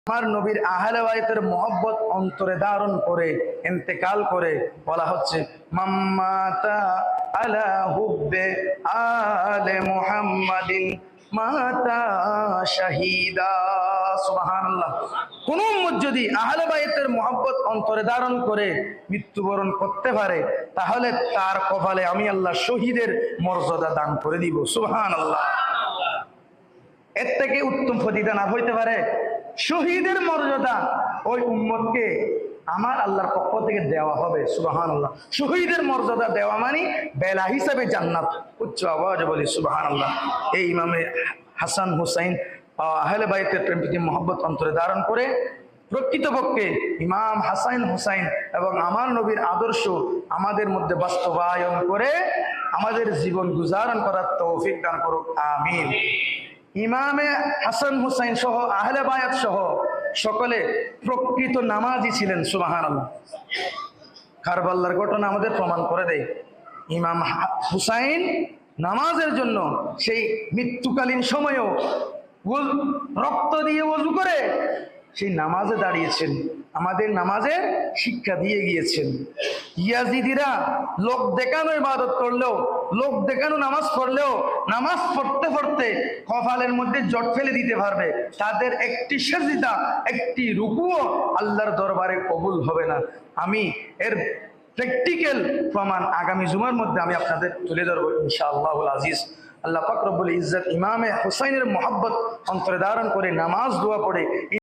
আমার নবীর আহলে বাইতের মহব্বত অন্তরে ধারণ করে ইন্তেকাল করে বলা হচ্ছে মাম্মাতা আলা হুব্বে আলে মুহাম্মাদিন মাতা শাহিদা। সুবহানাল্লাহ। কোন উম্মত যদি আহলে বাইতের মহব্বত অন্তরে ধারণ করে মৃত্যুবরণ করতে পারে তাহলে তার কপালে আমি আল্লাহ শহীদের মর্যাদা দান করে দিব। সুবহানাল্লাহ। এর থেকে উত্তম প্রতিদান আর হইতে পারে? শহীদের মর্যাদা ওই উম্মতকে আমার আল্লাহর পক্ষ থেকে দেওয়া হবে। সুবহানাল্লাহ। শহীদের মর্যাদা দেওয়া মানে বেলা হিসাবে জান্নাত। উচ্চ আওয়াজে বলি সুবহানাল্লাহ। এই ইমামে হাসান হুসাইন আহলে বাইতের প্রেম প্রীতি মহব্বত অন্তরে ধারণ করে প্রকৃতপক্ষে ইমাম হাসান হুসাইন এবং আমার নবীর আদর্শ আমাদের মধ্যে বাস্তবায়ন করে আমাদের জীবন গুজারণ করার তৌফিক দান করুক, আমিন। ইমামে হাসান হুসাইন সহ আহলে বায়াত সহ সকলে প্রকৃত নামাজি ছিলেন। সুবহানাল্লাহ। কারবালার ঘটনা আমাদের প্রমাণ করে দেয় ইমাম হুসাইন নামাজের জন্য সেই মৃত্যুকালীন সময়েও রক্ত দিয়ে ওযু করে সেই নামাজে দাঁড়িয়েছেন, আমাদের নামাজের শিক্ষা দিয়ে গিয়েছেন। ইয়াজিদিরা লোক দেখানো ইবাদত করলেও, লোক দেখানো নামাজ পড়লেও নামাজ পড়তে পড়তে কপালের মধ্যে জট ফেলে দিতে পারবে, তাদের একটি সাজদা একটি রুকুও আল্লাহর দরবারে কবুল হবে না। আমি এর প্র্যাকটিক্যাল প্রমাণ আগামী জুমার মধ্যে আমি আপনাদের তুলে ধরবো ইনশাআল্লাহুল আজিজ। আল্লাহ পাক রব্বুল ইজ্জত ইমামে হুসাইনের মহব্বত অন্তরে ধারণ করে নামাজ দোয়া পড়ে